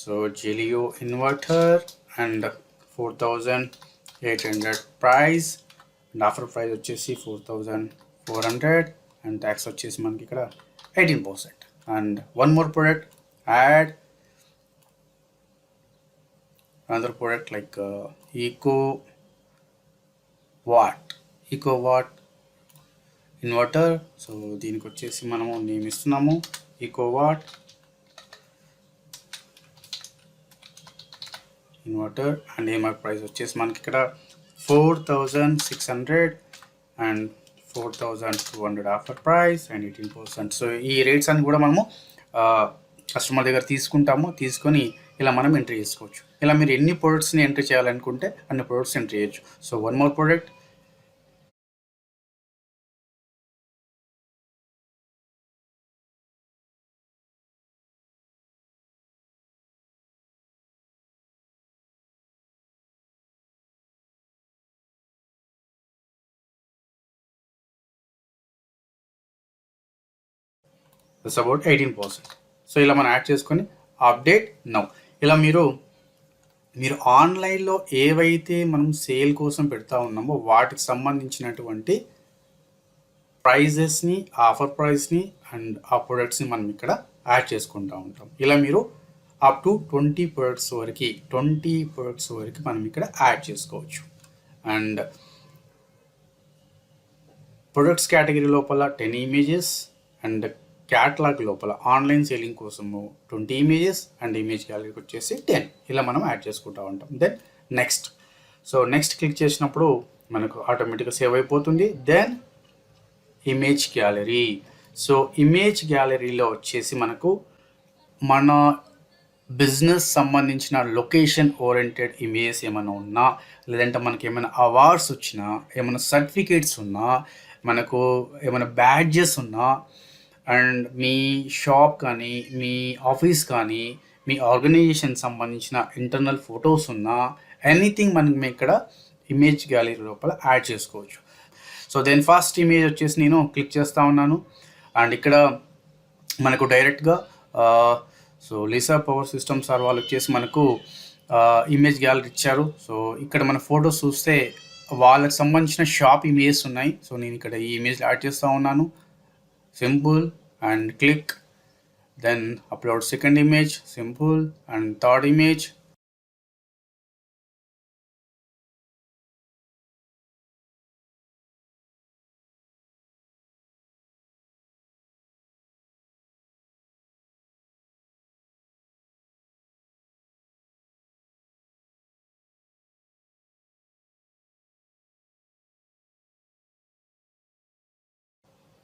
So Zelio inverter and 4800 price and offer price వచ్చేసి 4400 అండ్ ట్యాక్స్ వచ్చేసి మనకి ఇక్కడ 18%. and one more product, add another product like eco watt inverter. so దీనికి వచ్చేసి మనము నేమ్ ఇస్తున్నాము eco watt inverter and MR price వచ్చేసి మనకి ఇక్కడ 4600 and 4200 offer price and 18%. So ఈ రేట్స్ అన్ని కూడా మనము కస్టమర్ దగ్గర తీసుకొని ఇలా మనం ఎంట్రీ చేసుకోవచ్చు. ఇలా మీరు ఎన్ని ప్రొడక్ట్స్ని ఎంట్రీ చేయాలనుకుంటే అన్ని ప్రొడక్ట్స్ ఎంట్రీ చేయొచ్చు. So one more product. It's about 18%. So ఇలా మనం యాడ్ చేసుకొని అప్డేట్ నౌ. ఇలా మీరు ఆన్లైన్లో ఏవైతే మనం సేల్ కోసం పెడతా ఉన్నామో వాటికి సంబంధించినటువంటి ప్రైజెస్ని, ఆఫర్ ప్రైస్ని అండ్ ఆ ప్రొడక్ట్స్ని మనం ఇక్కడ యాడ్ చేసుకుంటూ ఉంటాం. ఇలా మీరు అప్ టు 20 ప్రొడక్ట్స్ వరకు మనం ఇక్కడ యాడ్ చేసుకోవచ్చు. అండ్ ప్రొడక్ట్స్ కేటగిరీ లోపల 10 ఇమేజెస్ అండ్ క్యాటలాగ్ లోపల ఆన్లైన్ సేలింగ్ కోసము 20 ఇమేజెస్ అండ్ ఇమేజ్ గ్యాలరీకి వచ్చేసి 10 ఇలా మనం యాడ్ చేసుకుంటూ ఉంటాం. Then next. So next click చేసినప్పుడు మనకు ఆటోమేటిక్గా సేవ్ అయిపోతుంది. Then image gallery. So image గ్యాలరీలో వచ్చేసి మనకు మన బిజినెస్ సంబంధించిన లొకేషన్ ఓరియంటెడ్ ఇమేజెస్ ఏమైనా ఉన్నా, లేదంటే మనకి ఏమైనా అవార్డ్స్ వచ్చినా, ఏమైనా సర్టిఫికేట్స్ ఉన్నా, మనకు ఏమైనా బ్యాడ్జెస్ ఉన్నా, అండ్ మీ షాప్ కానీ, మీ ఆఫీస్ కానీ, మీ ఆర్గనైజేషన్ సంబంధించిన ఇంటర్నల్ ఫొటోస్ ఉన్నా, ఎనీథింగ్ మనం ఇక్కడ ఇమేజ్ గ్యాలరీ లోపల యాడ్ చేసుకోవచ్చు. సో దెన్ ఫస్ట్ ఇమేజ్ వచ్చేసి నేను క్లిక్ చేస్తూ ఉన్నాను. అండ్ ఇక్కడ మనకు డైరెక్ట్గా సో లీసా పవర్ సిస్టమ్స్ సార్ వాళ్ళు వచ్చేసి మనకు ఇమేజ్ గ్యాలరీ ఇచ్చారు. సో ఇక్కడ మన ఫొటోస్ చూస్తే వాళ్ళకి సంబంధించిన షాప్ ఇమేజెస్ ఉన్నాయి. సో నేను ఇక్కడ ఈ ఇమేజ్ యాడ్ చేస్తూ ఉన్నాను. Simple and click, then upload second image, simple, and third image.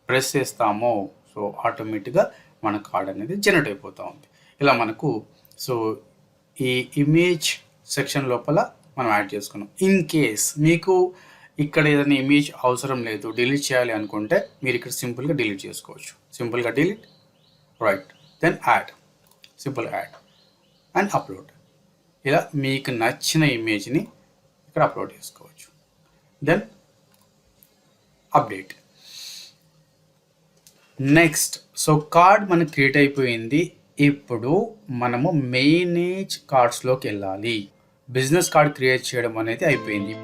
Press చేస్తామో సో ఆటోమేటిక్గా మన కార్డ్ అనేది జనరేట్ అయిపోతూ ఉంది. ఇలా మనకు సో ఈ ఇమేజ్ సెక్షన్ లోపల మనం యాడ్ చేసుకున్నాం. ఇన్ కేస్ మీకు ఇక్కడ ఏదైనా ఇమేజ్ అవసరం లేదు, డిలీట్ చేయాలి అనుకుంటే మీరు ఇక్కడ సింపుల్గా డిలీట్ చేసుకోవచ్చు. సింపుల్గా delete, right, then add, simple add and upload. ఇలా మీకు నచ్చిన ఇమేజ్ని ఇక్కడ అప్లోడ్ చేసుకోవచ్చు. Then update. Next so card మనకు క్రియేట్ అయిపోయింది. ఇప్పుడు మనము మేనేజ్ కార్డ్స్లోకి వెళ్ళాలి. బిజినెస్ కార్డ్ క్రియేట్ చేయడం అనేది అయిపోయింది.